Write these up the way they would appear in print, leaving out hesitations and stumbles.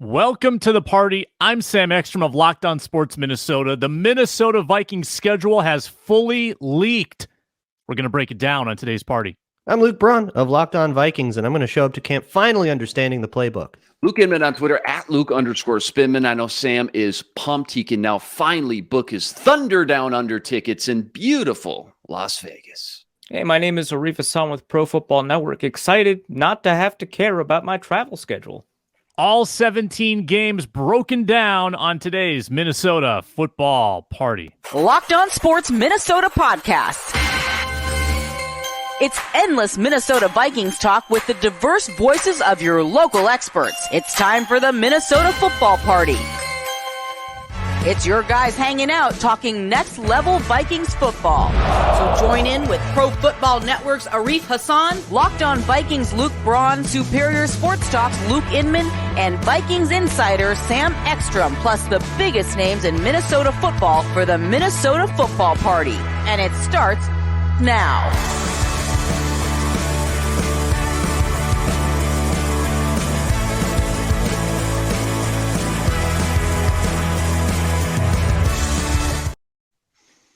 Welcome to the party. I'm Sam Ekstrom of Locked On Sports Minnesota. The Minnesota Vikings schedule has fully leaked. We're going to break it down on today's party. I'm Luke Braun of Locked On Vikings, and I'm going to show up to camp finally understanding the playbook. Luke Inman on Twitter at Luke_Spinman. I know Sam is pumped. He can now finally book his Thunder Down Under tickets in beautiful Las Vegas. Hey, my name is Arif Hassan with Pro Football Network. Excited not to have to care about my travel schedule. All 17 games broken down on today's Minnesota football party. Locked On Sports Minnesota podcast. It's endless Minnesota Vikings talk with the diverse voices of your local experts. It's time for the Minnesota football party. It's your guys hanging out talking next level Vikings football. So join in with Pro Football Network's Arif Hassan, Locked On Vikings Luke Braun, Superior Sports Talk's Luke Inman, and Vikings insider Sam Ekstrom, plus the biggest names in Minnesota football for the Minnesota football party. And it starts now.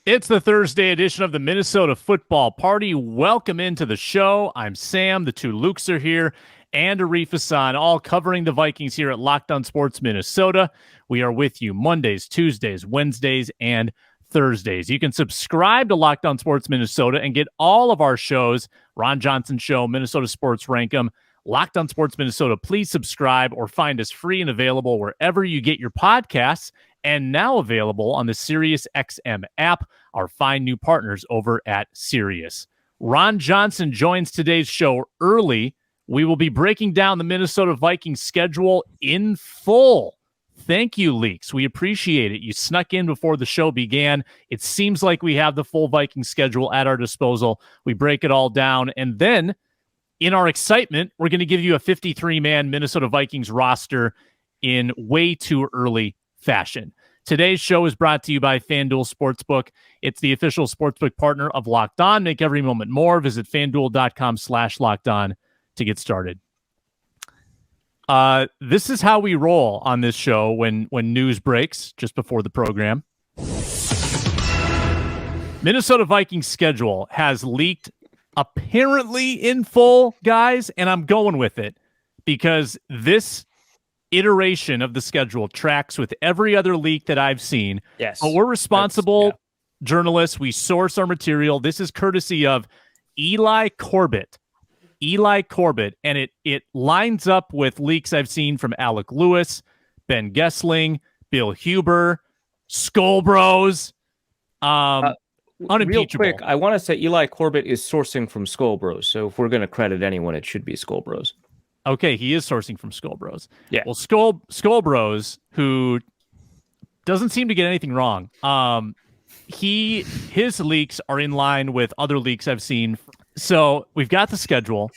It's the Thursday edition of the Minnesota Football Party. Welcome into the show. I'm Sam. The two Lukes are here, and Arif Hassan, all covering the Vikings here at Locked On Sports Minnesota. We are with you Mondays, Tuesdays, Wednesdays, and Thursdays. You can subscribe to Locked On Sports Minnesota and get all of our shows. Ron Johnson Show, Minnesota Sports Rankum, Locked On Sports Minnesota. Please subscribe or find us free and available wherever you get your podcasts, and now available on the SiriusXM app, our fine new partners over at Sirius. Ron Johnson joins today's show early. We will be breaking down the Minnesota Vikings schedule in full. Thank you, Leaks. We appreciate it. You snuck in before the show began. It seems like we have the full Vikings schedule at our disposal. We break it all down, and then in our excitement, we're going to give you a 53-man Minnesota Vikings roster in way too early fashion. Today's show is brought to you by FanDuel Sportsbook. It's the official sportsbook partner of Locked On. Make every moment more. Visit FanDuel.com/LockedOn to get started. This is how we roll on this show when news breaks just before the program. Minnesota Vikings schedule has leaked apparently in full, guys, and I'm going with it because this iteration of the schedule tracks with every other leak that I've seen. Yes. But we're responsible journalists. We source our material. This is courtesy of Eli Corbett. And it lines up with leaks I've seen from Alec Lewis, Ben Gessling, Bill Huber, Skull Bros. Unimpeachable. Real quick, I want to say Eli Corbett is sourcing from Skull Bros. So if we're going to credit anyone, it should be Skull Bros. Okay, he is sourcing from Skull Bros. Yeah. Well, Skull Bros, who doesn't seem to get anything wrong. His leaks are in line with other leaks I've seen. So we've got the schedule.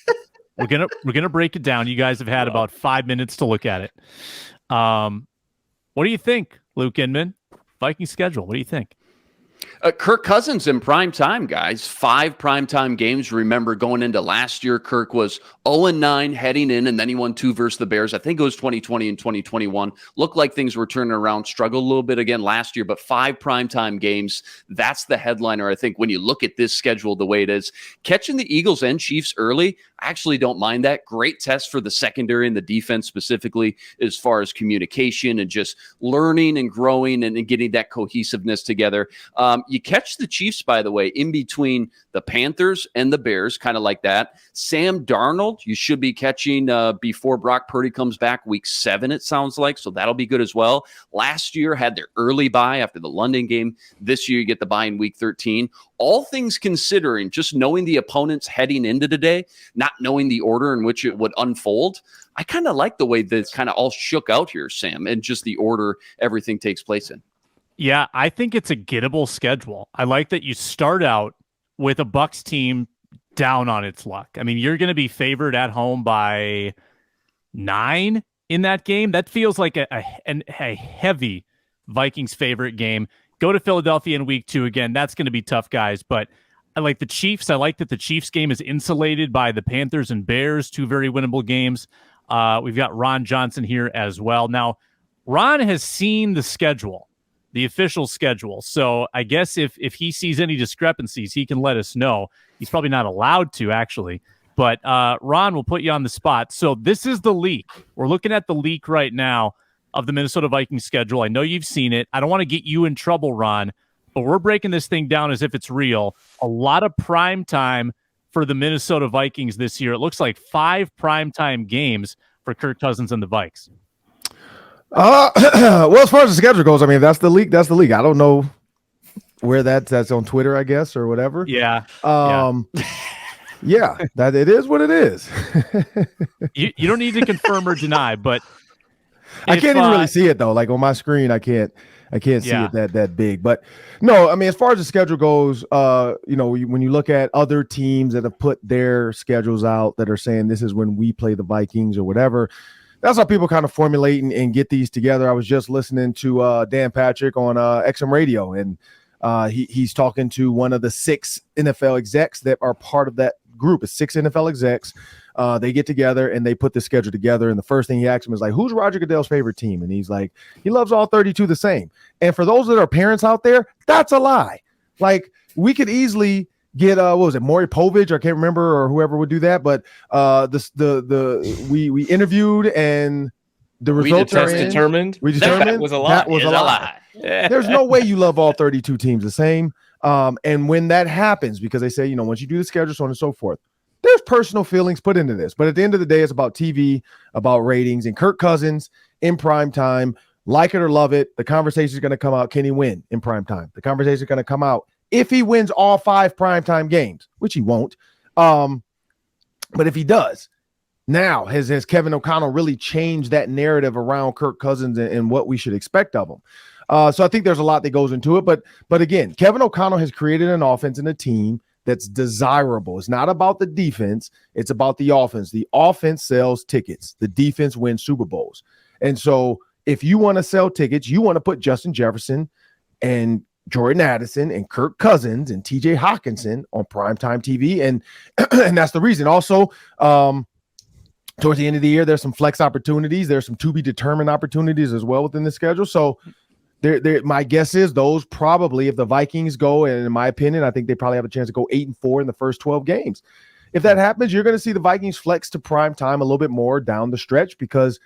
We're gonna break it down. You guys have had about 5 minutes to look at it. What do you think, Luke Inman? Viking schedule. What do you think? Kirk Cousins in prime time, guys. 5 primetime games. Remember, going into last year, Kirk was 0-9 heading in, and then he won 2 versus the Bears. I think it was 2020 and 2021. Looked like things were turning around. Struggled a little bit again last year, but 5 primetime games. That's the headliner, I think, when you look at this schedule the way it is. Catching the Eagles and Chiefs early, I actually don't mind that. Great test for the secondary and the defense specifically as far as communication and just learning and growing and getting that cohesiveness together. You catch the Chiefs, by the way, in between the Panthers and the Bears, kind of like that. Sam Darnold, you should be catching before Brock Purdy comes back week 7, it sounds like, so that'll be good as well. Last year had their early bye after the London game. This year you get the bye in week 13. All things considering, just knowing the opponents heading into today, not knowing the order in which it would unfold, I kind of like the way that it's kind of all shook out here, Sam, and just the order everything takes place in. Yeah, I think it's a gettable schedule. I like that you start out with a Bucs team down on its luck. I mean, you're going to be favored at home by 9 in that game. That feels like a heavy Vikings favorite game. Go to Philadelphia in week 2 again. That's going to be tough, guys. But I like the Chiefs. I like that the Chiefs game is insulated by the Panthers and Bears, 2 very winnable games. We've got Ron Johnson here as well. Now, Ron has seen the schedule, the official schedule. So I guess if he sees any discrepancies, he can let us know. He's probably not allowed to, actually. But Ron, will put you on the spot. So this is the leak. We're looking at the leak right now of the Minnesota Vikings schedule. I know you've seen it. I don't want to get you in trouble, Ron, but we're breaking this thing down as if it's real. A lot of prime time for the Minnesota Vikings this year. It looks like 5 primetime games for Kirk Cousins and the Vikes. Well, as far as the schedule goes, I mean, that's the leak. That's the leak. I don't know where that's on Twitter, I guess, or whatever. Yeah. Yeah, that it is what it is. You don't need to confirm or deny, but I can't even really see it though. Like on my screen, I can't see it that big. But no, I mean, as far as the schedule goes, when you look at other teams that have put their schedules out that are saying this is when we play the Vikings or whatever, that's how people kind of formulate and get these together. I was just listening to Dan Patrick on XM Radio, and he's talking to one of the 6 NFL execs that are part of that group. It's 6 NFL execs. They get together and they put the schedule together. And the first thing he asks him is like, who's Roger Goodell's favorite team? And he's like, he loves all 32 the same. And for those that are parents out there, that's a lie. Like we could easily get what was it, Maury Povich? I can't remember, or whoever would do that. But we interviewed and the results are in. We determined that was a lie. That was a lie. There's no way you love all 32 teams the same. And when that happens, because they say, once you do the schedule, so on and so forth, there's personal feelings put into this. But at the end of the day, it's about TV, about ratings, and Kirk Cousins in prime time, like it or love it, the conversation is going to come out. Can he win in prime time? The conversation is going to come out if he wins all 5 primetime games, which he won't. But if he does, now has Kevin O'Connell really changed that narrative around Kirk Cousins and what we should expect of him? So I think there's a lot that goes into it. But again, Kevin O'Connell has created an offense and a team that's desirable. It's not about the defense. It's about the offense. The offense sells tickets. The defense wins Super Bowls. And so if you want to sell tickets, you want to put Justin Jefferson and Jordan Addison and Kirk Cousins and TJ Hawkinson on primetime TV. And that's the reason. Also, towards the end of the year, there's some flex opportunities. There's some to be determined opportunities as well within the schedule. So my guess is those probably, if the Vikings go, and in my opinion, I think they probably have a chance to go 8-4 in the first 12 games. If that happens, you're going to see the Vikings flex to prime time a little bit more down the stretch because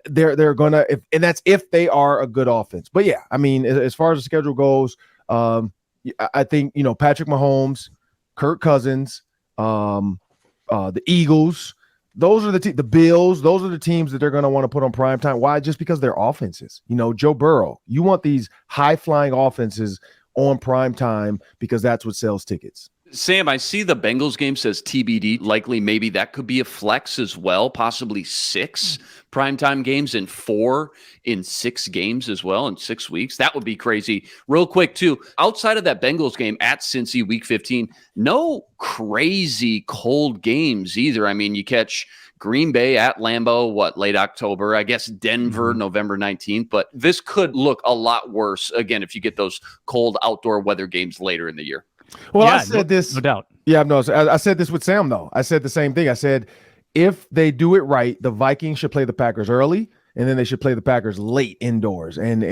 they're going to, and that's if they are a good offense. But yeah, I mean, as far as the schedule goes, I think, Patrick Mahomes, Kirk Cousins, the Eagles, those are the Bills. Those are the teams that they're going to want to put on prime time. Why? Just because they're offenses. Joe Burrow. You want these high-flying offenses on prime time because that's what sells tickets. Sam, I see the Bengals game says TBD. Likely, maybe that could be a flex as well. Possibly 6 primetime games and 4 in 6 games as well in 6 weeks. That would be crazy. Real quick, too, outside of that Bengals game at Cincy Week 15, no crazy cold games either. I mean, you catch Green Bay at Lambeau, late October? I guess Denver, November 19th. But this could look a lot worse, again, if you get those cold outdoor weather games later in the year. Well, yeah, I said this. No doubt. Yeah, no, I said this with Sam, though. I said the same thing. I said, if they do it right, the Vikings should play the Packers early, and then they should play the Packers late indoors. And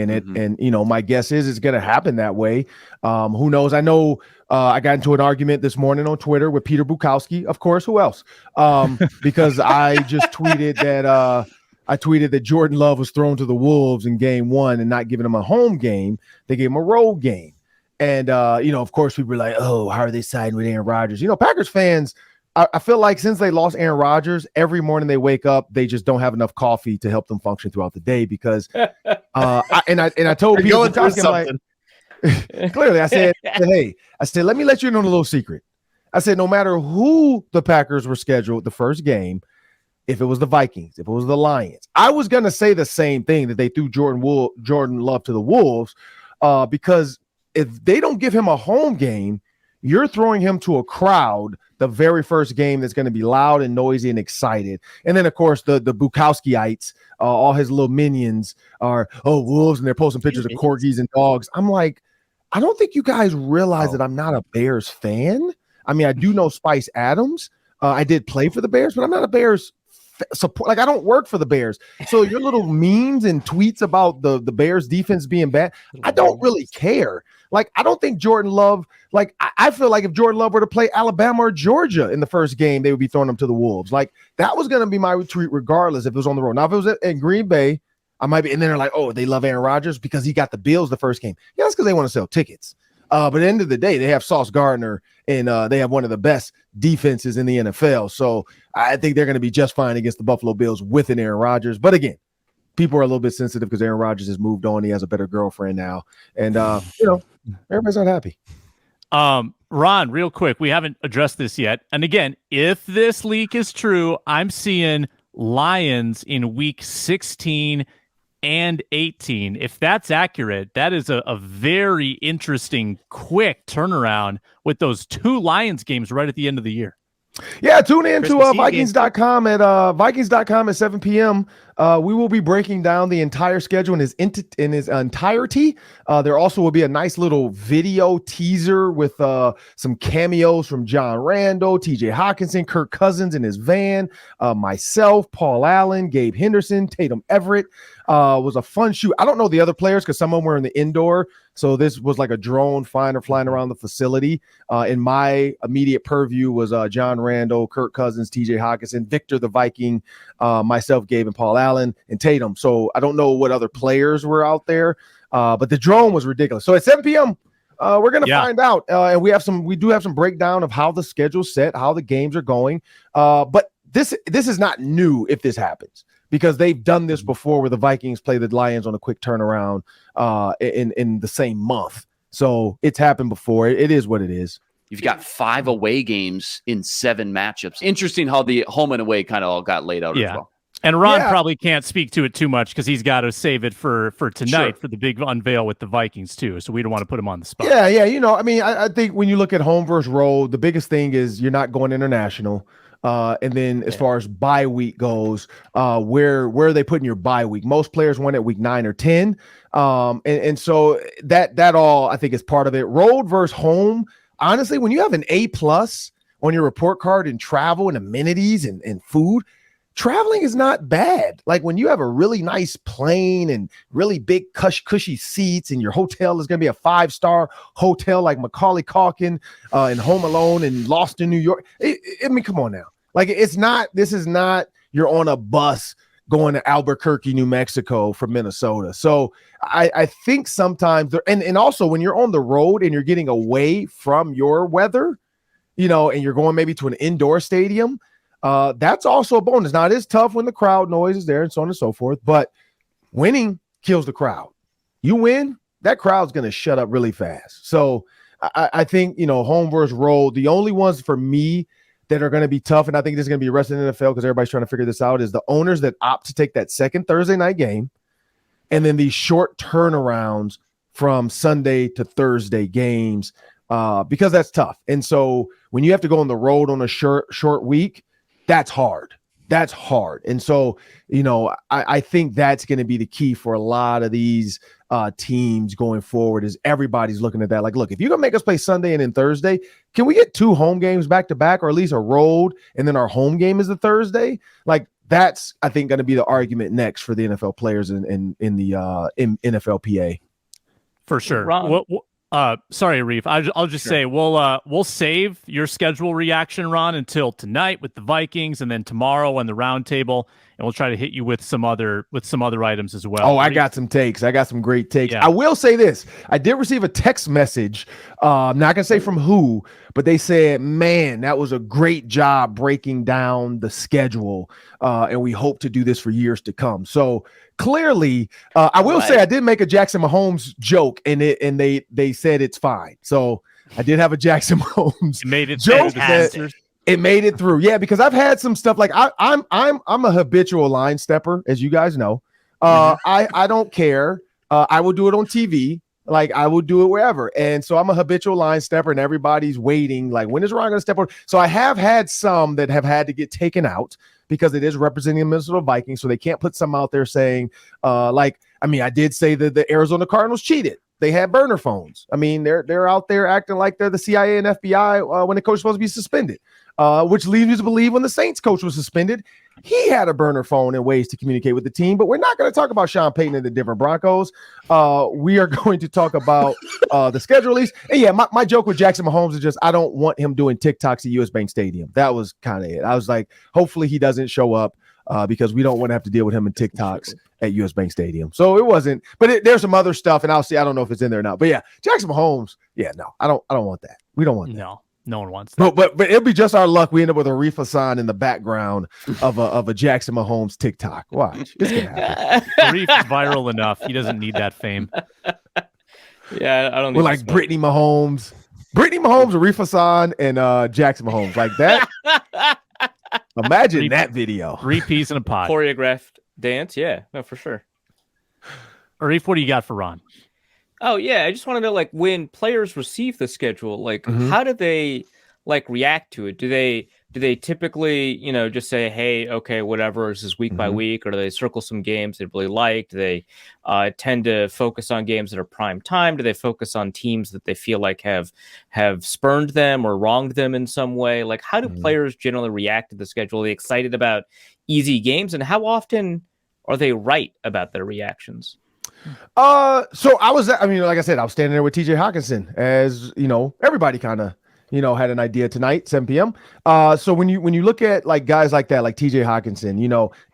my guess is it's going to happen that way. Who knows? I know I got into an argument this morning on Twitter with Peter Bukowski. Of course, who else? Because I just tweeted that Jordan Love was thrown to the Wolves in game 1 and not giving him a home game. They gave him a road game. And, of course, people were like, oh, how are they siding with Aaron Rodgers? Packers fans, I feel like since they lost Aaron Rodgers, every morning they wake up, they just don't have enough coffee to help them function throughout the day because I told people, clearly, I said, hey, let me let you know a little secret. I said, no matter who the Packers were scheduled the first game, if it was the Vikings, if it was the Lions, I was going to say the same thing, that they threw Jordan Love to the Wolves because if they don't give him a home game, you're throwing him to a crowd the very first game that's going to be loud and noisy and excited. And then, of course, the Bukowski-ites, all his little minions are, Wolves, and they're posting pictures of corgis and dogs. I'm like, I don't think you guys realize that I'm not a Bears fan. I mean, I do know Spice Adams. I did play for the Bears, but I'm not a Bears support. Like, I don't work for the Bears. So your little memes and tweets about the Bears defense being bad, I don't really care. Like, I don't think Jordan Love, like, I feel like if Jordan Love were to play Alabama or Georgia in the first game, they would be throwing him to the Wolves. Like, that was going to be my retreat regardless if it was on the road. Now, if it was at Green Bay, I might be, and then they're like, oh, they love Aaron Rodgers because he got the Bills the first game. Yeah, that's because they want to sell tickets. But at the end of the day, they have Sauce Gardner, and they have one of the best defenses in the NFL. So I think they're going to be just fine against the Buffalo Bills with an Aaron Rodgers. But again, people are a little bit sensitive because Aaron Rodgers has moved on. He has a better girlfriend now. And, everybody's not happy. Ron, real quick, we haven't addressed this yet. And again, if this leak is true, I'm seeing Lions in week 16 and 18. If that's accurate, that is a very interesting, quick turnaround with those 2 Lions games right at the end of the year. Yeah, tune in to Vikings.com at Vikings.com at 7 p.m. We will be breaking down the entire schedule in his entirety. There also will be a nice little video teaser with some cameos from John Randall, TJ Hawkinson, Kirk Cousins in his van, myself, Paul Allen, Gabe Henderson, Tatum Everett. Was a fun shoot. I don't know the other players because some of them were in the indoor. So this was like a drone flying around the facility. In my immediate purview was John Randall, Kirk Cousins, TJ Hawkinson, Victor the Viking, myself, Gabe, and Paul Allen, and Tatum. So I don't know what other players were out there, but the drone was ridiculous. So at 7 p.m., we're going to find out. And we do have some breakdown of how the schedule's set, how the games are going. But this is not new if this happens, because they've done this before where the Vikings play the Lions on a quick turnaround in the same month. So it's happened before. It is what it is. You've got 5 away games in 7 matchups. Interesting how the home and away kind of all got laid out as well. And Ron probably can't speak to it too much because he's got to save it for tonight for the big unveil with the Vikings too. So we don't want to put him on the spot. Yeah. I think when you look at home versus road, the biggest thing is you're not going international. And then as far as bye week goes, where are they putting your bye week? Most players won at week 9 or 10. And so that all I think is part of it. Road versus home. Honestly, when you have an A+ on your report card and travel and amenities and food, traveling is not bad. Like when you have a really nice plane and really big cushy seats and your hotel is going to be a 5-star hotel like Macaulay Culkin in Home Alone and Lost in New York. I mean, come on now. Like this is not you're on a bus going to Albuquerque, New Mexico from Minnesota. So I think sometimes and also when you're on the road and you're getting away from your weather, and you're going maybe to an indoor stadium, that's also a bonus. Now, it is tough when the crowd noise is there and so on and so forth, but winning kills the crowd. You win, that crowd's going to shut up really fast. So I think, home versus road, the only ones for me that are going to be tough, and I think this is going to be the rest of the NFL because everybody's trying to figure this out, is the owners that opt to take that second Thursday night game and then these short turnarounds from Sunday to Thursday games because that's tough. And so when you have to go on the road on a short week, that's hard. That's hard. And so, I think that's going to be the key for a lot of these teams going forward is everybody's looking at that. Like, look, if you're going to make us play Sunday and then Thursday, can we get 2 home games back to back or at least a road and then our home game is the Thursday? Like that's, I think, going to be the argument next for the NFL players in NFLPA. For sure. Sorry, Reef. I'll just say we'll save your schedule reaction, Ron, until tonight with the Vikings, and then tomorrow on the roundtable, and we'll try to hit you with some other items as well. Oh, I got some takes. I got some great takes. Yeah. I will say this: I did receive a text message. I'm not gonna say from who, but they said, "Man, that was a great job breaking down the schedule, and we hope to do this for years to come." So. Clearly, I will say I did make a Jackson Mahomes joke, and they said it's fine. So I did have a Jackson Mahomes joke. It made it through, yeah. Because I've had some stuff like I'm a habitual line stepper, as you guys know. I don't care. I will do it on TV. Like I will do it wherever, and so I'm a habitual line stepper, and everybody's waiting. Like when is Ron going to step on? So I have had some that have had to get taken out because it is representing the Minnesota Vikings, so they can't put some out there saying, I did say that the Arizona Cardinals cheated. they had burner phones. I mean, they're out there acting like they're the CIA and FBI when the coach is supposed to be suspended, which leads me to believe when the Saints coach was suspended, he had a burner phone and ways to communicate with the team. But we're not going to talk about Sean Payton and the Denver Broncos. We are going to talk about the schedule release. And yeah, my joke with Jackson Mahomes is just I don't want him doing TikToks at US Bank Stadium. That was kind of it. I was like, hopefully he doesn't show up because we don't want to have to deal with him in TikToks at US Bank Stadium. So it wasn't, but there's some other stuff, and I don't know if it's in there or not. But yeah, Jackson Mahomes, yeah, no, I don't want that. We don't want that. No one wants that. But it'll be just our luck. We end up with a Arif Hassan in the background of a Jackson Mahomes TikTok. Watch. It's gonna happen. Arif's viral enough. He doesn't need that fame. Yeah, I don't. We're like Brittany Mahomes, Arif Hassan, and Jackson Mahomes like that. Imagine that video. 3 peas in a pod. Choreographed dance. Yeah, no, for sure. Arif, what do you got for Ron? Oh yeah, I just want to know, like, when players receive the schedule, like how do they like react to it? Do they typically, just say, hey, okay, whatever, this is week by week, or do they circle some games they really like? Do they tend to focus on games that are prime time? Do they focus on teams that they feel like have spurned them or wronged them in some way? Like, how do players generally react to the schedule? Are they excited about easy games, and how often are they right about their reactions? So like I said, I was standing there with TJ Hawkinson, as everybody kind of had an idea tonight, 7 p.m. So when you look at like guys like that, like TJ Hawkinson,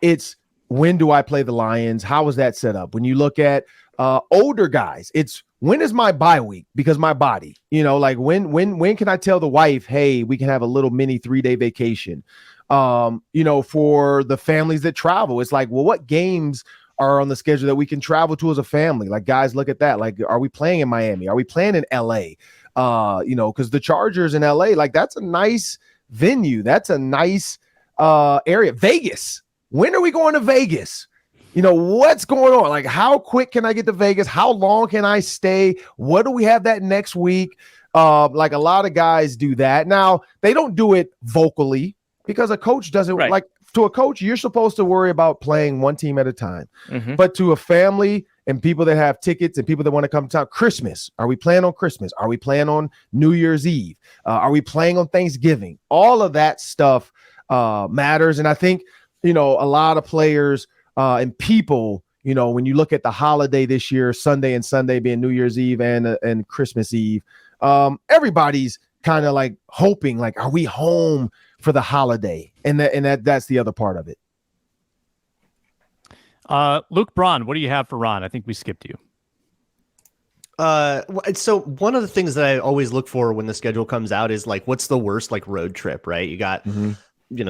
it's when do I play the Lions? How is that set up? When you look at older guys, it's when is my bye week? Because my body, like when can I tell the wife, hey, we can have a little mini 3-day vacation? For the families that travel, it's like, well, what games are on the schedule that we can travel to as a family? Like, guys, look at that. Like, are we playing in Miami? Are we playing in LA? Because the Chargers in LA, like, that's a nice venue. That's a nice area. Vegas. When are we going to Vegas? What's going on? Like, how quick can I get to Vegas? How long can I stay? What do we have that next week? Like, a lot of guys do that. Now, they don't do it vocally because a coach doesn't like. To a coach, you're supposed to worry about playing one team at a time. But to a family and people that have tickets and people that want to come to town, Christmas, are we playing on Christmas? Are we playing on New Year's Eve? Are we playing on Thanksgiving? All of that stuff matters. And I think, a lot of players and people, when you look at the holiday this year, Sunday and Sunday being New Year's Eve and Christmas Eve, everybody's kind of like hoping, like, are we home for the holiday? And that's the other part of it. Luke Braun, what do you have for Ron? I think we skipped you. So one of the things that I always look for when the schedule comes out is like, what's the worst like road trip, right? You got,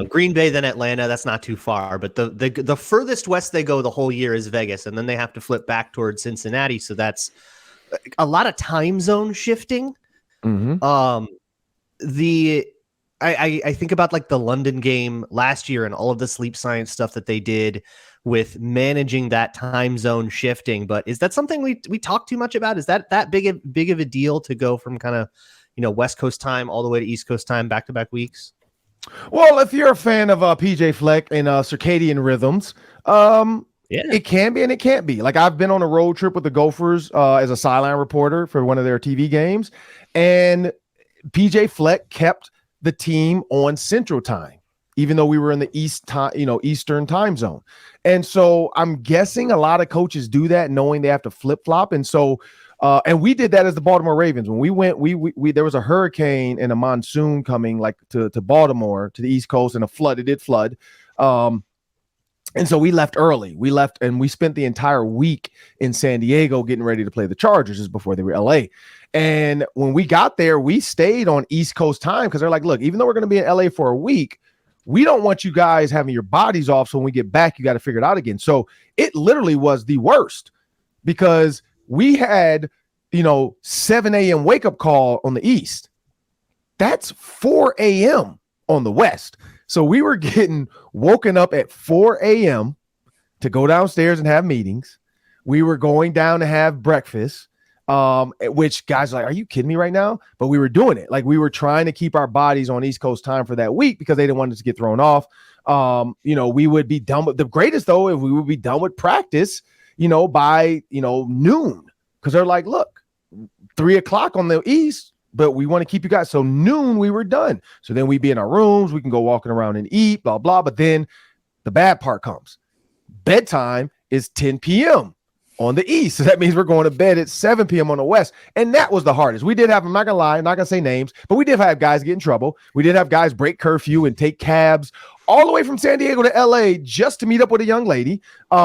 Green Bay, then Atlanta. That's not too far, but the furthest west they go the whole year is Vegas, and then they have to flip back towards Cincinnati. So that's a lot of time zone shifting. I think about like the London game last year and all of the sleep science stuff that they did with managing that time zone shifting. But is that something we talk too much about? Is that big of a deal to go from kind of, West Coast time all the way to East Coast time, back-to-back weeks? Well, if you're a fan of PJ Fleck and circadian rhythms, it can be and it can't be. Like, I've been on a road trip with the Gophers as a sideline reporter for one of their TV games, and PJ Fleck kept the team on Central Time, even though we were in the Eastern time zone. And so I'm guessing a lot of coaches do that, knowing they have to flip flop. And so, and we did that as the Baltimore Ravens. When we went, we there was a hurricane and a monsoon coming like to Baltimore, to the East Coast, and it did flood. And so we left early. We left and we spent the entire week in San Diego getting ready to play the Chargers just before they were LA. And when we got there, we stayed on East Coast time because they're like, look, even though we're going to be in LA for a week, we don't want you guys having your bodies off. So when we get back, you got to figure it out again. So it literally was the worst because we had, 7 a.m. wake up call on the East. That's 4 a.m. on the West. So we were getting woken up at 4 a.m. to go downstairs and have meetings. We were going down to have breakfast, which guys are like, are you kidding me right now? But we were doing it. Like, we were trying to keep our bodies on East Coast time for that week because they didn't want us to get thrown off. We would be done with the greatest, though, if we would be done with practice, by, noon. Because they're like, look, 3:00 on the East, but we want to keep you guys. So noon, we were done. So then we'd be in our rooms. We can go walking around and eat, blah, blah. But then the bad part comes. Bedtime is 10 p.m. on the East. So that means we're going to bed at 7 p.m. on the West. And that was the hardest. We did have, I'm not going to lie, I'm not going to say names, but we did have guys get in trouble. We did have guys break curfew and take cabs all the way from San Diego to LA just to meet up with a young lady.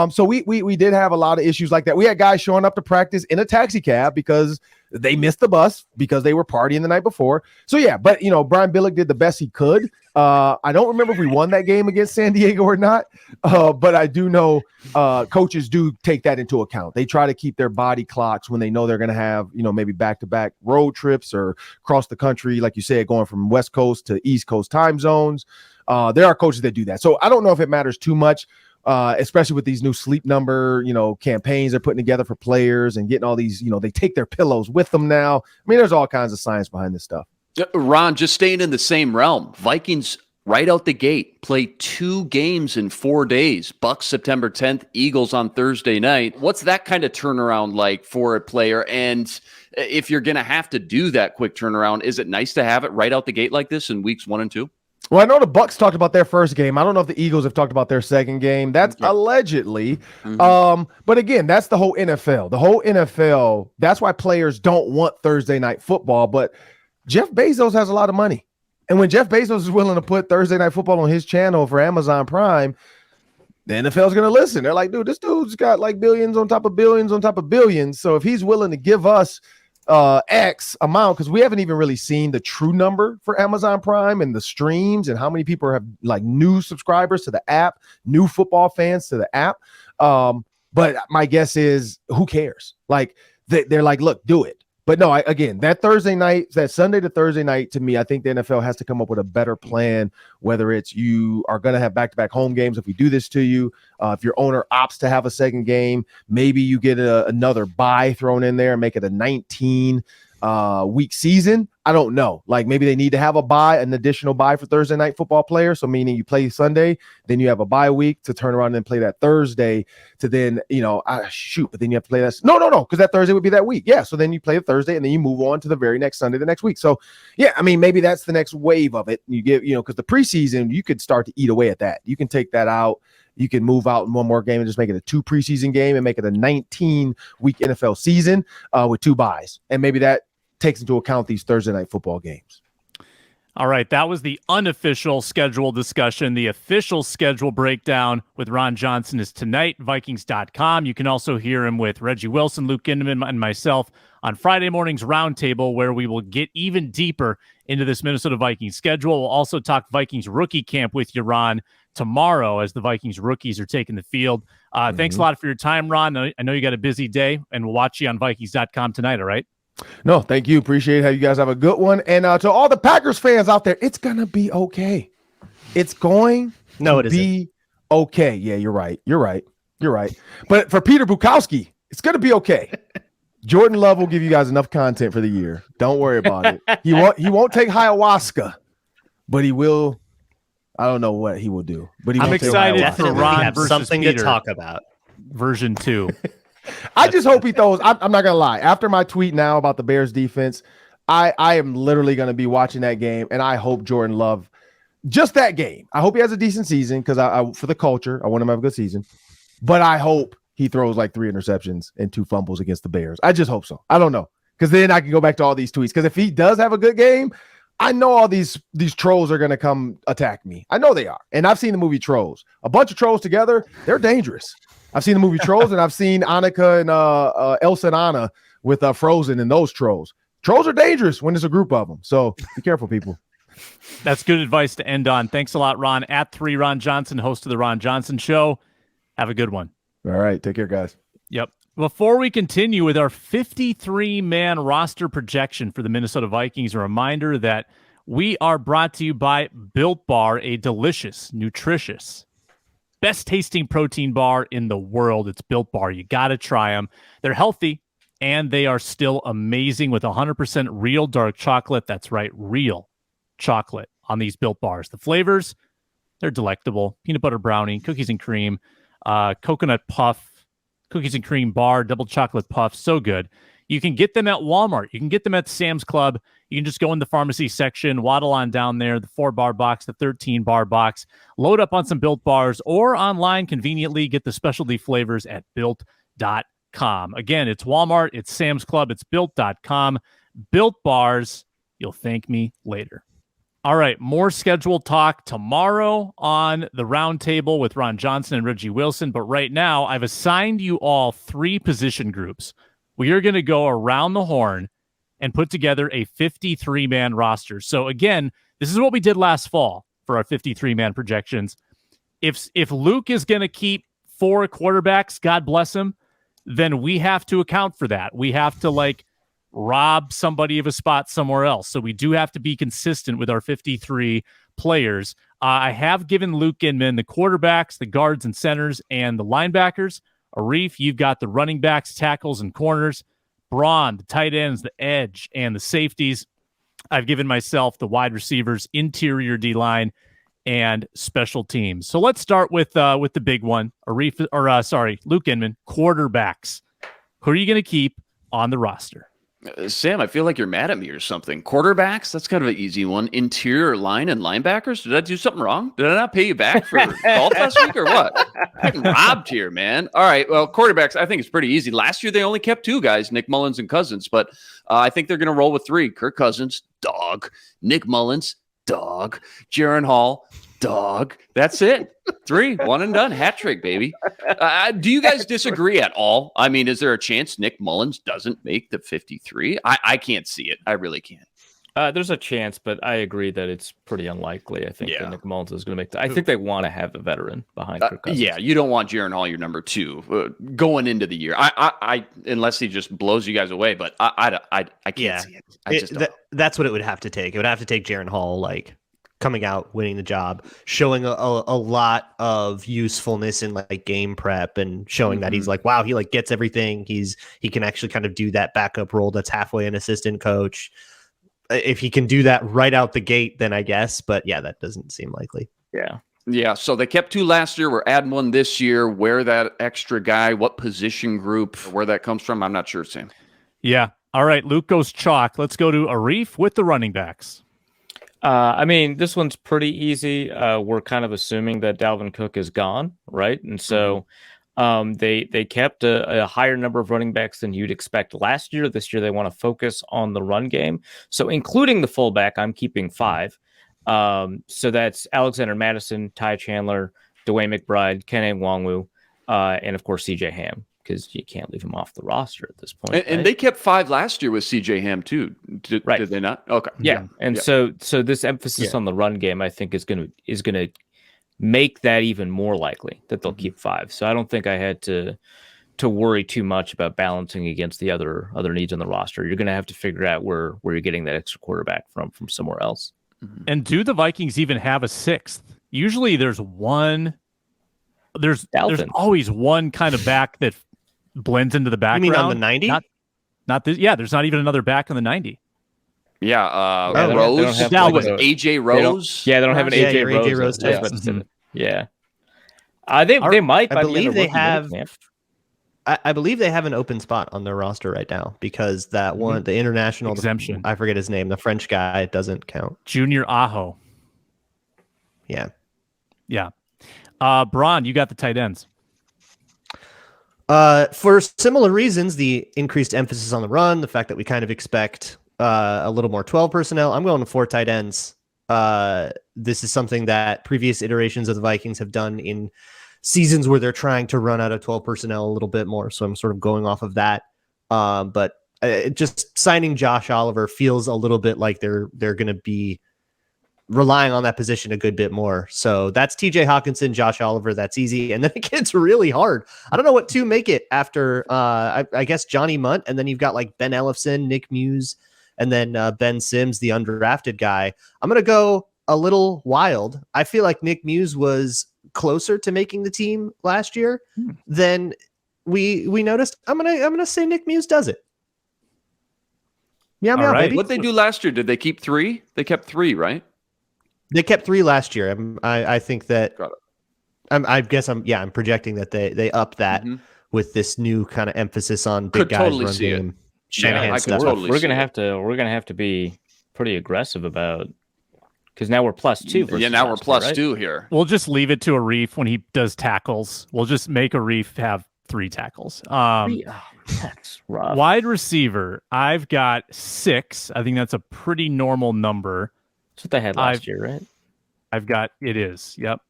So we did have a lot of issues like that. We had guys showing up to practice in a taxi cab because they missed the bus because they were partying the night before. So yeah, but Brian Billick did the best he could. I don't remember if we won that game against San Diego or not, but I do know coaches do take that into account. They try to keep their body clocks when they know they're going to have, maybe back-to-back road trips or across the country, like you said, going from West Coast to East Coast time zones. There are coaches that do that. So I don't know if it matters too much, especially with these new sleep number, campaigns they're putting together for players and getting all these, they take their pillows with them now. I mean, there's all kinds of science behind this stuff. Ron, just staying in the same realm, Vikings right out the gate play 2 games in 4 days. Bucks September 10th, Eagles on Thursday night. What's that kind of turnaround like for a player? And if you're going to have to do that quick turnaround, is it nice to have it right out the gate like this in weeks 1 and 2? Well, I know the Bucks talked about their first game. I don't know if the Eagles have talked about their second game. That's allegedly. But again, that's the whole NFL. The whole NFL, that's why players don't want Thursday night football. But Jeff Bezos has a lot of money. And when Jeff Bezos is willing to put Thursday night football on his channel for Amazon Prime, the NFL is going to listen. They're like, dude, this dude's got like billions on top of billions on top of billions. So if he's willing to give us X amount, because we haven't even really seen the true number for Amazon Prime and the streams and how many people have like new subscribers to the app, new football fans to the app. But my guess is, who cares? Like they're like, look, do it. But no, again, that Thursday night, that Sunday to Thursday night, to me, I think the NFL has to come up with a better plan, whether it's you are going to have back-to-back home games if we do this to you. If your owner opts to have a second game, maybe you get another bye thrown in there and make it a 19-week season. I don't know. Like maybe they need to have an additional bye for Thursday night football players. So meaning you play Sunday, then you have a bye week to turn around and play that Thursday to then, but then you have to play that. No, because that Thursday would be that week. Yeah. So then you play a Thursday and then you move on to the very next Sunday the next week. So yeah, I mean, maybe that's the next wave of it. You get, because the preseason, you could start to eat away at that. You can take that out. You can move out in one more game and just make it a 2 preseason game and make it a 19-week NFL season with 2 byes. And maybe that takes into account these Thursday night football games. All right, that was the unofficial schedule discussion. The official schedule breakdown with Ron Johnson is tonight, Vikings.com. You can also hear him with Reggie Wilson, Luke Ginneman, and myself on Friday morning's Roundtable, where we will get even deeper into this Minnesota Vikings schedule. We'll also talk Vikings rookie camp with you, Ron, tomorrow as the Vikings rookies are taking the field. Thanks a lot for your time, Ron. I know you got a busy day, and we'll watch you on Vikings.com tonight, all right? No, thank you. Appreciate how you guys have a good one. And to all the Packers fans out there, it's going to be okay. It's going to be okay. Yeah, you're right. But for Peter Bukowski, it's going to be okay. Jordan Love will give you guys enough content for the year. Don't worry about it. He won't take ayahuasca, but he will. I don't know what he will do. But I'm excited for Ron versus something Peter. To talk about. Version 2. I just hope he throws. I'm not gonna lie. After my tweet now about the Bears defense, I am literally gonna be watching that game, and I hope Jordan Love, just that game. I hope he has a decent season because I for the culture, I want him to have a good season. But I hope he throws like 3 interceptions and 2 fumbles against the Bears. I just hope so. I don't know, because then I can go back to all these tweets. Because if he does have a good game, I know all these trolls are gonna come attack me. I know they are, and I've seen the movie Trolls. A bunch of trolls together, they're dangerous. I've seen the movie Trolls, and I've seen Annika and Elsa and Anna with Frozen and those trolls. Trolls are dangerous when there's a group of them. So be careful, people. That's good advice to end on. Thanks a lot, Ron. At 3 Ron Johnson, host of the Ron Johnson Show. Have a good one. All right. Take care, guys. Yep. Before we continue with our 53-man roster projection for the Minnesota Vikings, a reminder that we are brought to you by Built Bar, a delicious, nutritious, best tasting protein bar in the world. It's Built Bar. You got to try them. They're healthy, and they are still amazing with 100% real dark chocolate. That's right, real chocolate on these Built Bars. The flavors, they're delectable. Peanut butter brownie, cookies and cream, coconut puff, cookies and cream bar, double chocolate puff. So good. You can get them at Walmart. You can get them at Sam's Club. You can just go in the pharmacy section, waddle on down there, the 4-bar box, the 13-bar box, load up on some Built Bars, or online conveniently get the specialty flavors at Built.com. Again, it's Walmart, it's Sam's Club, it's Built.com. Built Bars, you'll thank me later. All right, more scheduled talk tomorrow on the roundtable with Ron Johnson and Reggie Wilson. But right now, I've assigned you all 3 position groups. We are going to go around the horn and put together a 53-man roster. So again, this is what we did last fall for our 53-man projections. If Luke is going to keep 4 quarterbacks, God bless him, then we have to account for that. We have to rob somebody of a spot somewhere else. So we do have to be consistent with our 53 players. I have given Luke Inman the quarterbacks, the guards and centers, and the linebackers. Arif, you've got the running backs, tackles, and corners. Braun, the tight ends, the edge, and the safeties. I've given myself the wide receivers, interior D-line, and special teams. So let's start with the big one. Luke Inman, quarterbacks. Who are you going to keep on the roster? Sam, I feel like you're mad at me or something. Quarterbacks, that's kind of an easy one. Interior line and linebackers, did I do something wrong? Did I not pay you back for golf last week or what? I'm getting robbed here, man. All right, well, quarterbacks, I think it's pretty easy. Last year, they only kept 2 guys, Nick Mullins and Cousins, but I think they're going to roll with 3. Kirk Cousins, dog. Nick Mullins, dog. Jaron Hall, dog. That's it. 3, one and done. Hat trick, baby. Do you guys disagree at all? I mean, is there a chance Nick Mullins doesn't make the 53? I can't see it. I really can't. There's a chance, but I agree that it's pretty unlikely. I think that Nick Mullins is going to make I think they want to have a veteran behind Kirk Cousins. Yeah, you don't want Jaron Hall, your number 2, going into the year. I unless he just blows you guys away, but I can't see it. I just don't. That's what it would have to take. It would have to take Jaron Hall, coming out, winning the job, showing a lot of usefulness in game prep, and showing that he's wow, he gets everything. He can actually kind of do that backup role that's halfway an assistant coach. If he can do that right out the gate, then I guess. But yeah, that doesn't seem likely. Yeah. So they kept 2 last year. We're adding 1 this year. Where that extra guy, what position group, where that comes from, I'm not sure, Sam. Yeah. All right. Luke goes chalk. Let's go to Arif with the running backs. I mean, this one's pretty easy. We're kind of assuming that Dalvin Cook is gone, right? And so they kept a higher number of running backs than you'd expect last year. This year, they want to focus on the run game. So including the fullback, I'm keeping 5. So that's Alexander Madison, Ty Chandler, DeWayne McBride, Kene Nwangwu, and of course, CJ Ham, because you can't leave him off the roster at this point. And they kept 5 last year with CJ Ham too. Did they not? Okay. Yeah. And so this emphasis on the run game, I think, is going to make that even more likely that they'll keep 5. So I don't think I had to worry too much about balancing against the other needs on the roster. You're going to have to figure out where you're getting that extra quarterback from somewhere else. And do the Vikings even have a 6th? Usually there's one. There's always one kind of back that blends into the background. You mean on the 90? Not this. Yeah, there's not even another back on the 90. Yeah, Rose. AJ Rose. They don't have an AJ Rose. AJ Rose type. Yeah. They might. I believe they have. I believe they have an open spot on their roster right now because that one, the international exemption. I forget his name. The French guy doesn't count. Junior Aho. Yeah. Braun, you got the tight ends. For similar reasons, the increased emphasis on the run, the fact that we kind of expect a little more 12 personnel. I'm going to 4 tight ends. This is something that previous iterations of the Vikings have done in seasons where they're trying to run out of 12 personnel a little bit more. So I'm sort of going off of that. But just signing Josh Oliver feels a little bit like they're going to be relying on that position a good bit more. So that's TJ Hawkinson, Josh Oliver. That's easy. And then it gets really hard. I don't know what to make it after, I guess, Johnny Munt. And then you've got Ben Ellefson, Nick Muse, and then Ben Sims, the undrafted guy. I'm going to go a little wild. I feel like Nick Muse was closer to making the team last year than we noticed. I'm gonna say Nick Muse does it. Yeah, right. baby. What'd they do last year? Did they keep 3? They kept 3, right? They kept 3 last year. I think that. I'm projecting that they up that with this new kind of emphasis on big guys run game. Shanahan I stuff. could totally We're see gonna have to be pretty aggressive about, because now we're +2 versus Yeah, now we're last year, right? +2 here. We'll just leave it to Arif when he does tackles. We'll just make Arif have 3 tackles. That's rough. Wide receiver, I've got 6. I think that's a pretty normal number. That's what they had last year, right? It is. Yep.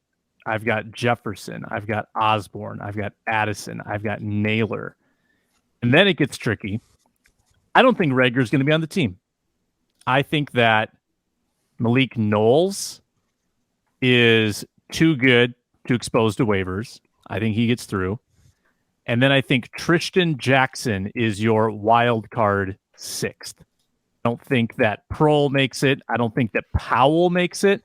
I've got Jefferson. I've got Osborne. I've got Addison. I've got Naylor. And then it gets tricky. I don't think Rager's going to be on the team. I think that Malik Knowles is too good to expose to waivers. I think he gets through. And then I think Tristan Jackson is your wild card 6th. I don't think that Prohl makes it. I don't think that Powell makes it.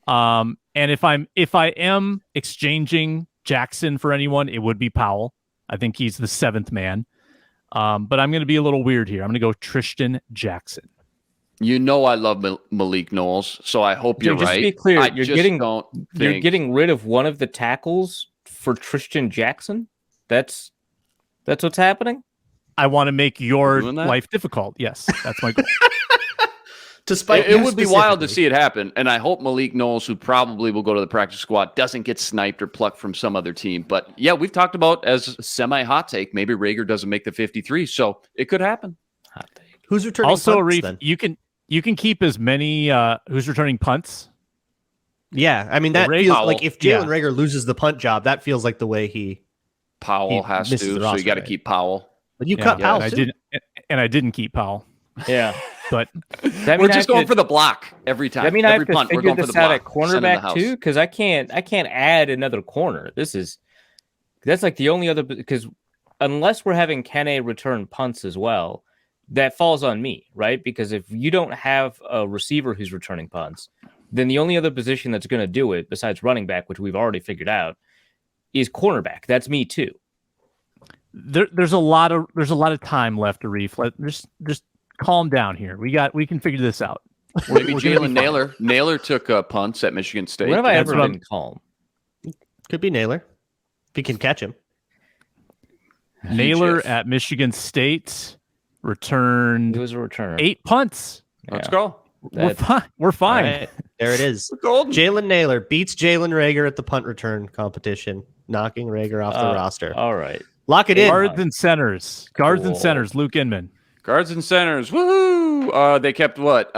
And if I am exchanging Jackson for anyone, it would be Powell. I think he's the 7th man. But I'm going to be a little weird here. I'm going to go Tristan Jackson. You know I love Malik Knowles, so I hope you're just right. to be clear, I you're just getting don't you're think- getting rid of one of the tackles for Tristan Jackson. That's what's happening. I want to make your Doing that? life difficult. Yes, that's my goal. Despite It would be wild to see it happen, and I hope Malik Knowles, who probably will go to the practice squad, doesn't get sniped or plucked from some other team. But yeah, we've talked about as a semi-hot take, maybe Rager doesn't make the 53, so it could happen. Hot take. Who's returning Also, punts, Arif, then? you can keep as many who's returning punts. Yeah, I mean, that Ray feels Powell. like if Jalen Rager loses the punt job, that feels like the way he Powell He has to, misses the so roster, you got to right? keep Powell. But you cut Powell too. And I didn't keep Powell. Yeah, But that We're mean just going for the block every time. I mean, I every have to punt, we're figure going for this the out at block. Send in the cornerback house. too, because I can't add another corner. That's like the only other, because unless we're having Kene return punts as well, that falls on me, right? Because if you don't have a receiver who's returning punts, then the only other position that's going to do it, besides running back, which we've already figured out, is cornerback. That's me too. there's a lot of time left, Arif. Just calm down here. We can figure this out. Maybe We're gonna be Jalen fine. Naylor took punts at Michigan State. When have I That's ever what been calm? Could be Naylor if he can catch him. Naylor Jeff. at Michigan State returned It was a return. 8 punts. Let's go. We're fine. We're fine. All right, there it is. Golden. Jalen Naylor beats Jalen Rager at the punt return competition, knocking Rager off the roster. All right. Lock it in. Guards and centers. Guards and Cool. centers. Luke Inman. Guards and centers. Woohoo! They kept what?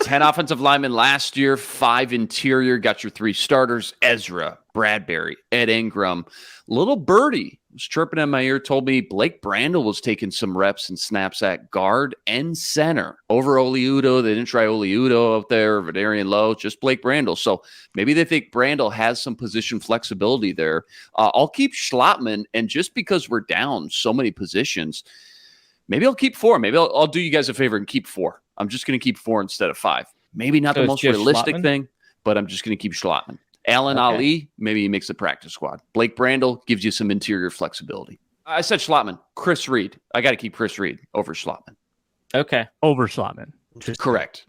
10 offensive linemen last year, 5 interior. Got your 3 starters: Ezra, Bradbury, Ed Ingram. Little birdie was chirping in my ear, told me Blake Brandel was taking some reps and snaps at guard and center over Oli Udoh. They didn't try Oli Udoh out there, Vadarian Lowe, just Blake Brandel. So maybe they think Brandel has some position flexibility there. I'll keep Schlottman, and just because we're down so many positions, maybe I'll keep 4. Maybe I'll do you guys a favor and keep 4. I'm just going to keep 4 instead of 5. Maybe not So the it's most just realistic Schlottman? thing, but I'm just going to keep Schlottman. Alan Okay. Ali, maybe he makes the practice squad. Blake Brandel gives you some interior flexibility. I said Schlottman. Chris Reed. I got to keep Chris Reed over Schlottman. Okay. Over Schlottman. Correct.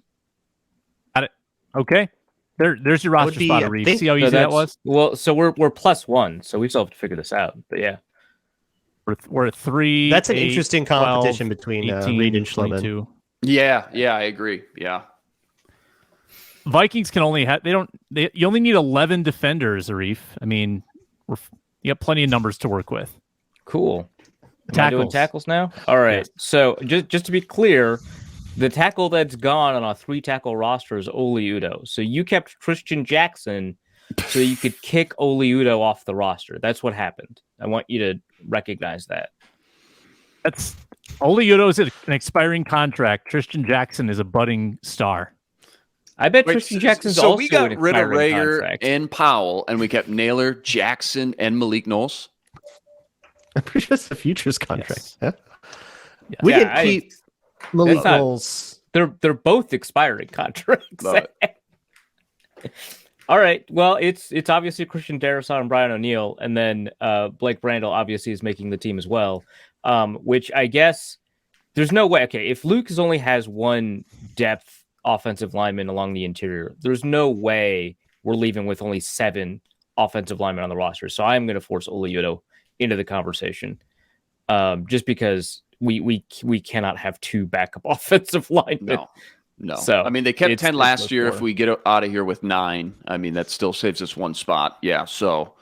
Okay. There's your That would roster be, spot, I Arif. think- See how So easy that was? Well, so we're +1, so we still have to figure this out. But yeah. We're at 3. That's an 8, interesting 12, competition between 18, Reed and Schlottman. 22. Yeah, I agree. Yeah. Vikings can only have you only need 11 defenders, Arif. I mean, you have plenty of numbers to work with. Cool. Am I doing Tackles. tackles now? All right. Yes. So just to be clear, the tackle that's gone on a 3-tackle roster is Oli Udoh. So you kept Christian Jackson so you could kick Oli Udoh off the roster. That's what happened. I want you to recognize that. That's Oli Udoh is an expiring contract. Tristan Jackson is a budding star. I bet Wait, Christian Jackson's so also we got an rid of expiring Rager contract. and Powell, and we kept Naylor, Jackson, and Malik Knowles. I'm pretty sure it's a futures contract. Yes. Yeah. We Yeah, didn't keep Malik that's not- Knowles. They're both expiring contracts. Love All right. Well, it's obviously Christian Darrisaw and Brian O'Neill, and then Blake Brandel obviously is making the team as well. Which I guess there's no way. Okay, if Luke only has one depth offensive lineman along the interior, there's no way we're leaving with only 7 offensive linemen on the roster. So I'm going to force Oli Udoh into the conversation, just because we cannot have 2 backup offensive linemen. No. So I mean, they kept 10 last year. 4. If we get out of here with 9, I mean, that still saves us 1 spot. Yeah. So,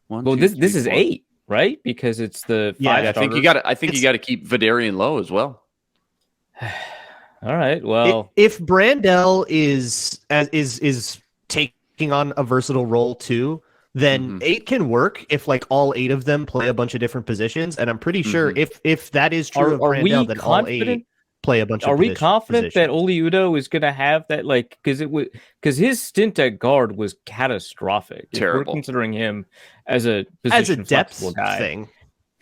this is 8, right? Because it's the 5. I think you got to keep Vidarian low as well. All right. Well, if Brandell is taking on a versatile role too, then 8 can work if like all 8 of them play a bunch of different positions. And I'm pretty sure if that is true of Brandell, then all 8 play a bunch of positions. Are we confident that Oli Udoh is going to have that? Like, because his stint at guard was catastrophic. Terrible. If we're considering him as a depth guy. thing.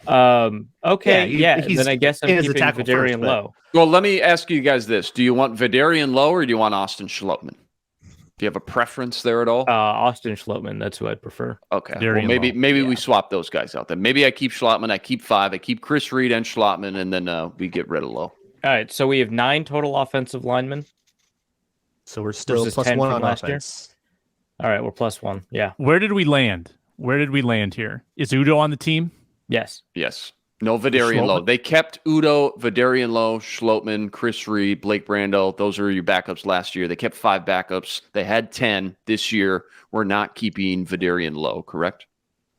Okay. Then I guess I'm keeping Vidarian low. Well, let me ask you guys this: do you want Vidarian low or do you want Austin Schlottmann? Do you have a preference there at all? Austin Schlottmann. That's who I'd prefer. Okay. Well, maybe we swap those guys out then. Maybe I keep Schlottmann. I keep 5. I keep Chris Reed and Schlottmann, and then we get rid of low. All right, so we have 9 total offensive linemen. So we're still versus plus 10 1 from on last offense. Year. All right, we're plus 1. Yeah. Where did we land? Here? Is Udoh on the team? Yes. No Vidarian low. They kept Udoh, Vidarian low, Schlottmann, Chris Reed, Blake Brandel. Those are your backups last year. They kept 5 backups. They had 10 this year. We're not keeping Vidarian low, correct?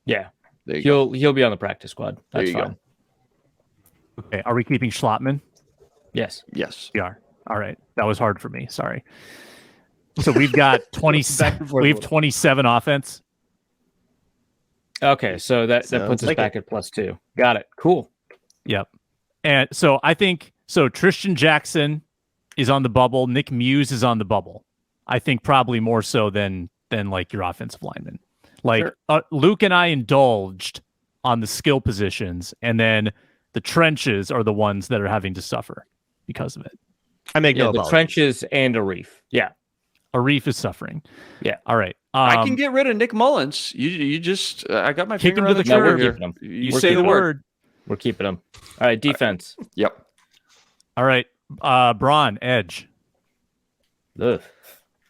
Yeah. He'll be on the practice squad. That's fine. Go. Okay. Are we keeping Schlottmann? Yes. We are. All right. That was hard for me. Sorry. So we've got 27. We have 27 offense. Okay, so that puts us back at plus 2. Got it. Cool. Yep. And so I think Tristan Jackson is on the bubble. Nick Muse is on the bubble. I think probably more so than like your offensive lineman. Like sure. Luke and I indulged on the skill positions, and then the trenches are the ones that are having to suffer because of it. I make no the apologies. Trenches and Arif. Yeah. Arif is suffering. Yeah. All right. I can get rid of Nick Mullins. You just I got my kick finger him to the curb here. You say the word. We're keeping him. All right. Defense. Yep. All right. Braun, edge. Ugh.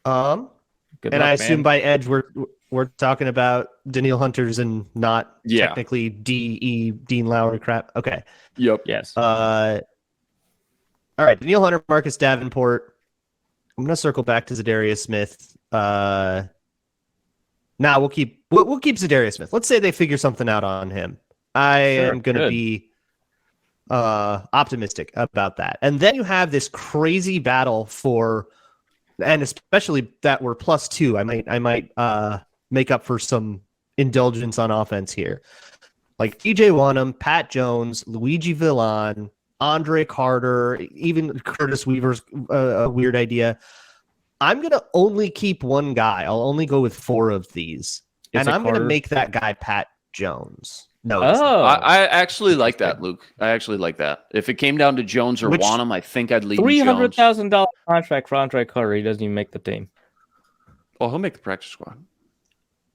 And I assume by edge we're talking about Daniil Hunters and not technically Dean Lowry crap. Okay. Yep. Yes. All right, Daniil Hunter, Marcus Davenport. I'm gonna circle back to Za'Darius Smith. We'll keep Za'Darius Smith. Let's say they figure something out on him. I am gonna be optimistic about that. And then you have this crazy battle for, and especially that we're plus 2. I might make up for some indulgence on offense here. Like DJ Wanham, Pat Jones, Luigi Villan, Andre Carter, even Curtis Weaver's a weird idea. I'm going to only keep one guy. I'll only go with 4 of these. And I'm going to make that guy Pat Jones. No. I actually like that, Luke. I actually like that. If it came down to Jones or Wanham, I think I'd leave $300,000 contract for Andre Carter. He doesn't even make the team. Well, he'll make the practice squad.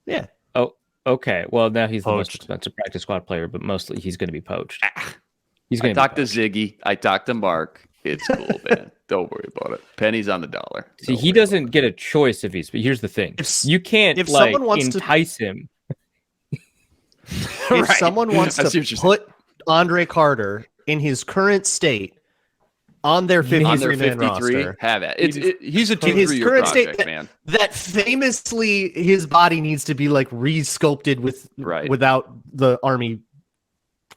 Yeah. Oh, okay. Well, now he's the most expensive practice squad player, but mostly he's going to be poached. I talked to Ziggy. I talked to Mark. It's cool, man. Don't worry about it. Pennies on the dollar. See, he doesn't get a choice if he's. But here's the thing: you can't entice him. If someone wants to put Andre Carter in his current state on their 53-man roster, have it. He's a 2-3-year project, state man. That famously, his body needs to be like re-sculpted without the army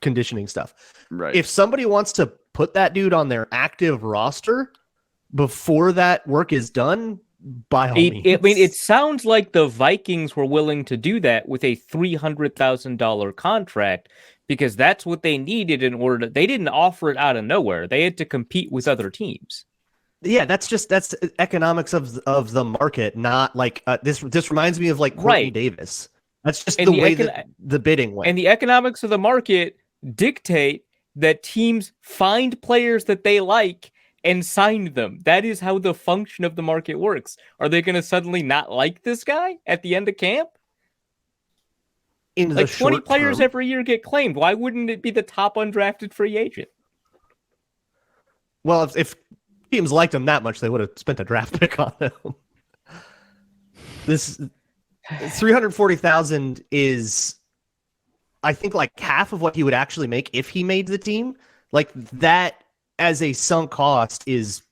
conditioning stuff. Right. If somebody wants to put that dude on their active roster before that work is done, by all means. I mean, it sounds like the Vikings were willing to do that with a $300,000 contract because that's what they needed in order to. They didn't offer it out of nowhere. They had to compete with other teams. Yeah, that's economics of the market, not like this reminds me of like Courtney Davis. That's just the way that the bidding went. And the economics of the market dictate that teams find players that they like and sign them. That is how the function of the market works. Are they going to suddenly not like this guy at the end of camp? In like 20 players every year get claimed. Why wouldn't it be the top undrafted free agent? Well, if teams liked him that much, they would have spent a draft pick on him. This $340,000 is, I think, like half of what he would actually make if he made the team. Like that as a sunk cost is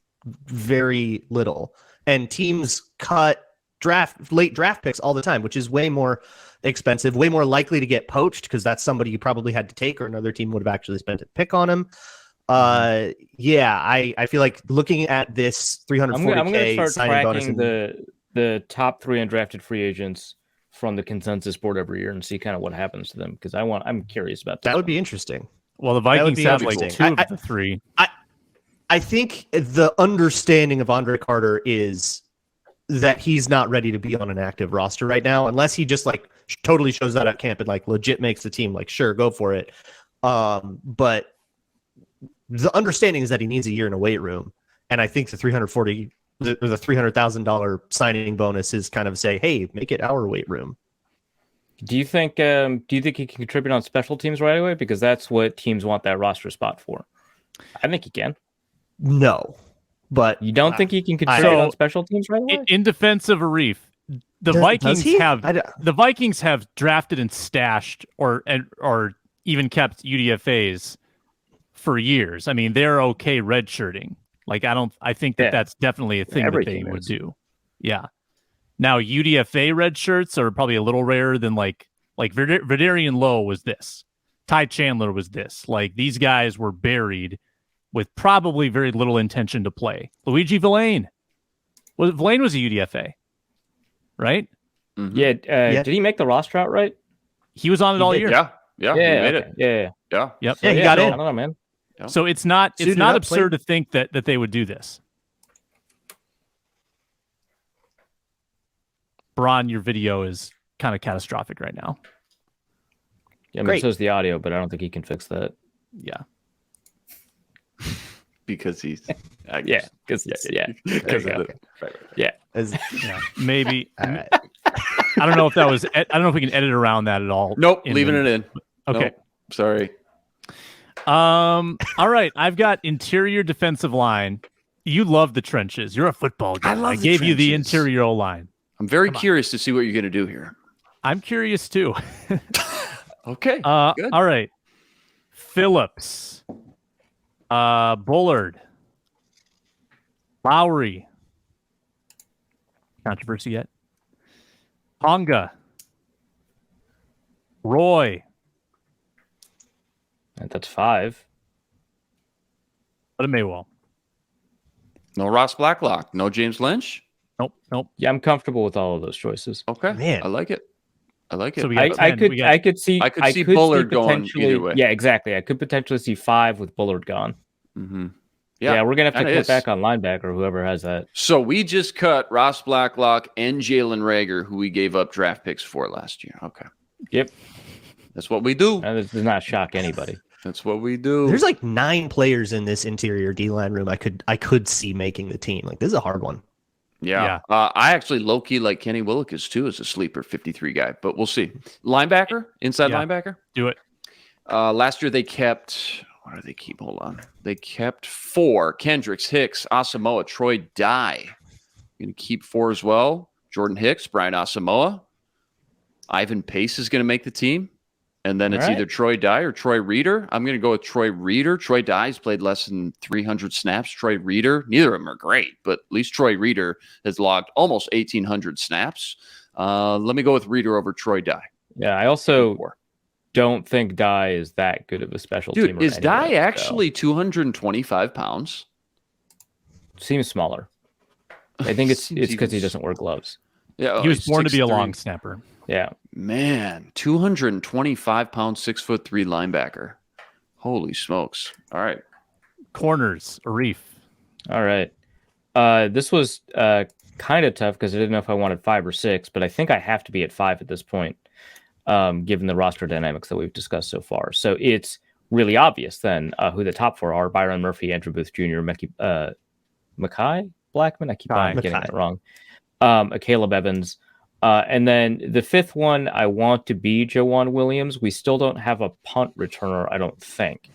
very little. And teams cut late draft picks all the time, which is way more expensive, way more likely to get poached because that's somebody you probably had to take or another team would have actually spent a pick on him. Yeah, I feel like looking at this 340K I'm going to start signing bonus tracking the top 3 undrafted free agents from the consensus board every year and see kind of what happens to them because I'm curious about that. That would be interesting. Well, the Vikings have like interesting. 2 of the 3. I think the understanding of Andre Carter is that he's not ready to be on an active roster right now, unless he just like totally shows that at camp and like legit makes the team. Like, sure, go for it. But the understanding is that he needs a year in a weight room, and I think the $300,000 signing bonus is kind of say, hey, make it our weight room. Do you think he can contribute on special teams right away? Because that's what teams want that roster spot for. I think he can. No, but you don't think he can contribute on special teams right away? In defense of Arif, the Vikings have drafted and stashed or even kept UDFAs for years. I mean, they're okay redshirting. Like I think that's definitely a thing that they would do. Yeah. Now UDFA red shirts are probably a little rarer than like Vidarian Lowe was this. Ty Chandler was this. Like these guys were buried with probably very little intention to play. Luigi Villain was a UDFA, right? Mm-hmm. Yeah. Did he make the roster outright? He was on it all year. Yeah. He made it. Yeah. Yep. Yeah, he got in. I don't know, man. Yep. So it's not absurd to think that they would do this. Bron, your video is kind of catastrophic right now. Yeah, I mean, so is the audio, but I don't think he can fix that. Yeah. Because he's maybe right. I don't know if that was I don't know if we can edit around that at all. Nope, leaving it in. Okay. Nope, sorry. All right, I've got interior defensive line. You love the trenches. You're a football guy. I gave you the interior O-line. I'm very curious to see what you're going to do here. I'm curious too. Okay. Good. All right. Phillips. Bullard. Lowry. Controversy yet? Ponga. Roy. That's 5. But Maywell. No Ross Blacklock. No James Lynch. Nope. Yeah, I'm comfortable with all of those choices. Okay, man, I like it. So I could see Bullard going either way. Yeah, exactly. I could potentially see 5 with Bullard gone. Mm-hmm. Yeah, we're gonna have to cut back on linebacker, whoever has that. So we just cut Ross Blacklock and Jalen Reagor, who we gave up draft picks for last year. Okay. Yep. That's what we do. That does not shock anybody. That's what we do. There's like 9 players in this interior D-line room I could see making the team. Like this is a hard one. Yeah. I actually low-key like Kenny Willekes too as a sleeper 53 guy, but we'll see. Linebacker, inside linebacker. Do it. Last year they kept, what do they keep? Hold on. They kept 4. Kendricks, Hicks, Asamoah, Troy Dye. Going to keep 4 as well. Jordan Hicks, Brian Asamoah. Ivan Pace is going to make the team. And then it's either Troy Dye or Troy Reeder. I'm going to go with Troy Reeder. Troy Dye's played less than 300 snaps. Troy Reeder, neither of them are great, but at least Troy Reeder has logged almost 1,800 snaps. Let me go with Reeder over Troy Dye. Yeah, I also don't think Dye is that good of a special teamer. Is Dye actually 225 pounds? Seems smaller. I think it's because he doesn't wear gloves. Yeah, he was born to be a long snapper. Yeah. Man, 225 pounds, 6'3" linebacker. Holy smokes. All right. Corners, Arif. All right. This was kind of tough because I didn't know if I wanted 5 or 6, but I think I have to be at 5 at this point, given the roster dynamics that we've discussed so far. So it's really obvious then who the top 4 are: Byron Murphy, Andrew Booth Jr., Mekhi Blackman. I keep on getting that wrong. Caleb Evans. And then the 5th one, I want to be Jawan Williams. We still don't have a punt returner, I don't think.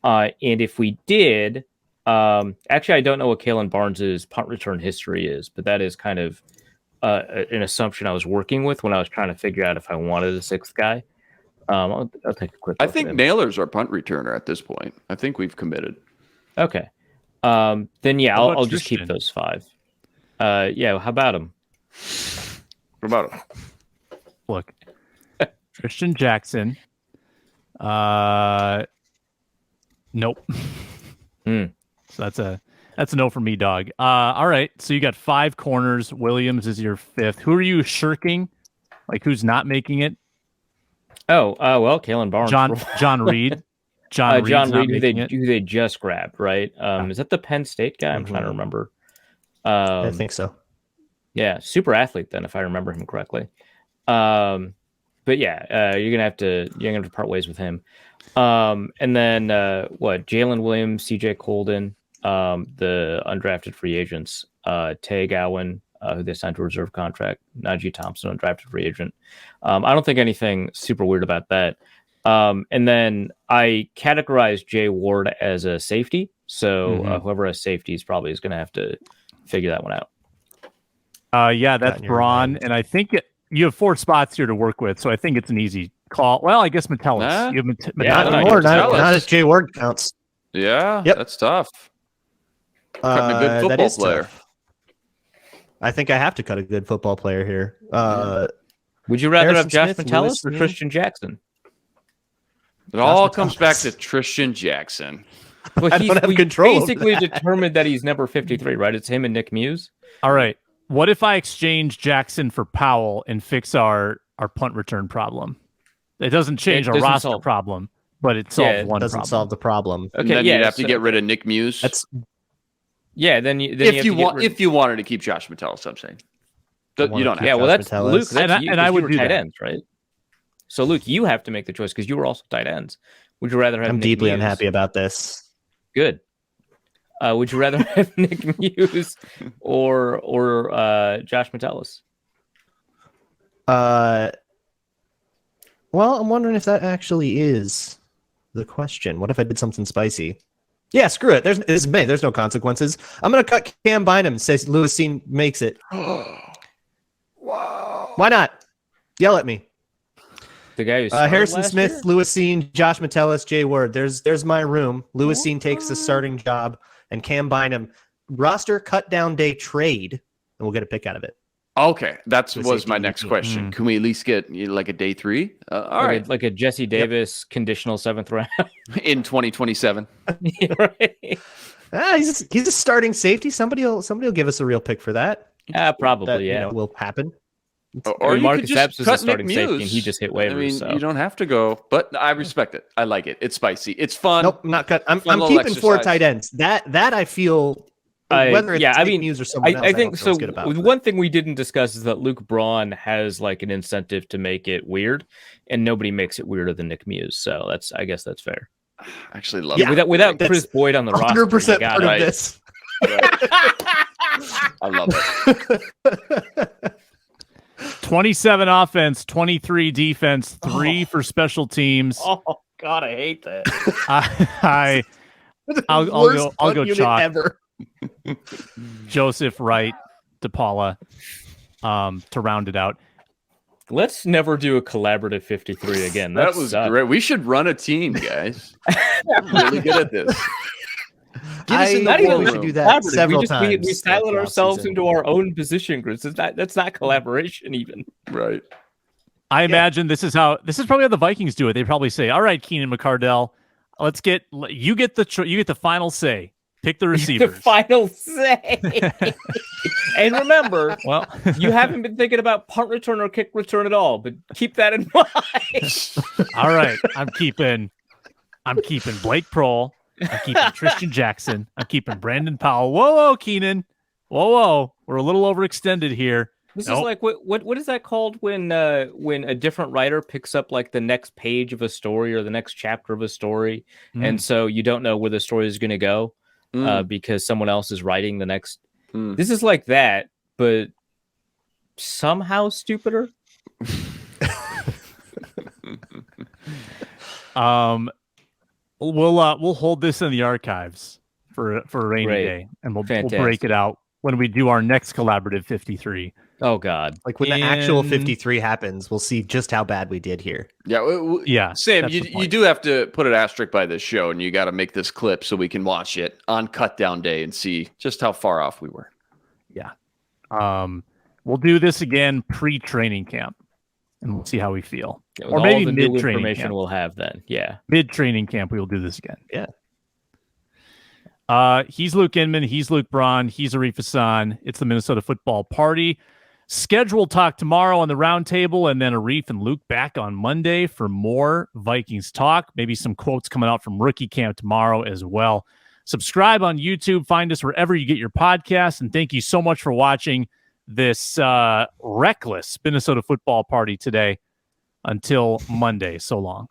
And if we did, actually, I don't know what Kalen Barnes's punt return history is, but that is kind of an assumption I was working with when I was trying to figure out if I wanted a 6th guy. I'll take a quick. I look think at it. Naylor's our punt returner at this point. I think we've committed. Okay. Then yeah, What about I'll just keep Tristan? those 5. Yeah. How about him? What about him? Look, Tristan Jackson. Nope. So that's a no for me, dog. All right. So you got 5 corners. Williams is your 5th. Who are you shirking? Like who's not making it? Well, Kalen Barnes. John Reed. John Reed's John not Reed, making it. who they just grabbed, right? Is that the Penn State guy? I'm trying to remember. I think so. Yeah, super athlete then, if I remember him correctly. But yeah, you're gonna have to part ways with him. And then Jalen Williams, CJ Colden, the undrafted free agents, Tay Gowan, who they signed to a reserve contract, Najee Thompson, undrafted free agent. I don't think anything super weird about that. And then I categorized Jay Ward as a safety. So whoever has safety is probably going to have to figure that one out. Yeah, that's Braun. And I think you have 4 spots here to work with. So I think it's an easy call. Well, I guess Metellus. Nah. You have Not anymore. Not as Jay Ward counts. Yeah, Yep. that's tough. Cutting a good That football is player. tough. I think I have to cut a good football player here. Would you rather Harrison have Josh Smith, Metellus Lewis or Snead? Christian Jackson? It all comes back to Tristan Jackson. Well, I don't have control over basically that. determined that he's number 53, right? It's him and Nick Muse. All right. What if I exchange Jackson for Powell and fix our punt return problem? It doesn't change It our doesn't roster solve- problem, but it solves it one doesn't problem. solve the problem. And Okay, then yeah, you'd have to so- get rid of Nick Muse. That's Yeah, then you if have you to get want, rid- if you wanted to keep Josh Metellus, I'm saying. You don't have yeah, to. well, that's Metellus. Luke. That's And you, I 'cause would you were do tight that. ends, right? So Luke, you have to make the choice because you were also tight ends. Would you rather have? I'm Nick deeply Muse? unhappy about this. Good. Would you rather have Nick Muse or Josh Metellus? Well, I'm wondering if that actually is the question. What if I did something spicy? Yeah, screw it. It's May. There's no consequences. I'm gonna cut Cam Bynum. Says Lewis Seen makes it. Wow. Why not? Yell at me. The guy who started Harrison last Smith, year? Lewis Seen, Josh Metellus, Jay Ward. There's my room. Lewis Seen takes the starting job, and Cam Bynum roster cut down day trade, and we'll get a pick out of it. Okay, that So was safety my next team. question. Can we at least get like a day 3? All right, like a Jesse Davis conditional 7th round. in 2027. Right? He's a starting safety. Somebody will give us a real pick for that. Probably, That yeah. will happen. Or you Marcus could Epps just was a cut starting Nick safety, Muse. and he just hit waivers. I mean, so. you don't have to go, but I respect it. I like it. It's spicy. It's fun. Nope, I'm not cut. I'm Fun little keeping 4 exercise. tight ends. That I feel. Whether it's Nick Muse or someone else, I think don't so. feel as good about that. One thing we didn't discuss is that Luke Braun has like an incentive to make it weird, and nobody makes it weirder than Nick Muse. So I guess that's fair. I actually love Yeah. it. Without That's Chris Boyd on the roster, 100% you got part it. of Right. this. I love it. 27 offense, 23 defense, 3 for special teams. Oh God, I hate that. I'll go unit chalk. ever. Joseph Wright, DePaula, to round it out. Let's never do a collaborative 53 again. That was great. We should run a team, guys. I'm really good at this. Get us in the I think war we should room. do that several we times. silent throughout ourselves season. into our own position groups. That's not collaboration even. Right. I imagine this is probably how the Vikings do it. They probably say, "All right, Keenan McCardell, you get the final say. Pick the The receivers." final say. And remember, Well, you haven't been thinking about punt return or kick return at all, but keep that in mind. all right. I'm keeping Blake Prohl. I'm keeping Tristan Jackson. I'm keeping Brandon Powell. Whoa, Keenan. Whoa. We're a little overextended here. This Nope. is like what is that called when a different writer picks up like the next page of a story or the next chapter of a story, and so you don't know where the story is going to go because someone else is writing the next. This is like that, but somehow stupider. We'll hold this in the archives for a rainy Great. day, and we'll Fantastic. break it out when we do our next collaborative 53. Oh God! Like when the actual 53 happens, we'll see just how bad we did here. Yeah, yeah. Sam, you do have to put an asterisk by this show, and you got to make this clip so we can watch it on cut down day and see just how far off we were. Yeah. We'll do this again pre-training camp, and we'll see how we feel. Yeah, or all maybe the new mid-training information camp. we'll have then. Yeah. Mid-training camp, we will do this again. Yeah. He's Luke Inman. He's Luke Braun. He's Arif Hassan. It's the Minnesota Football Party. Schedule talk tomorrow on the roundtable, and then Arif and Luke back on Monday for more Vikings talk. Maybe some quotes coming out from rookie camp tomorrow as well. Subscribe on YouTube. Find us wherever you get your podcasts. And thank you so much for watching this reckless Minnesota Football Party today. Until Monday. So long.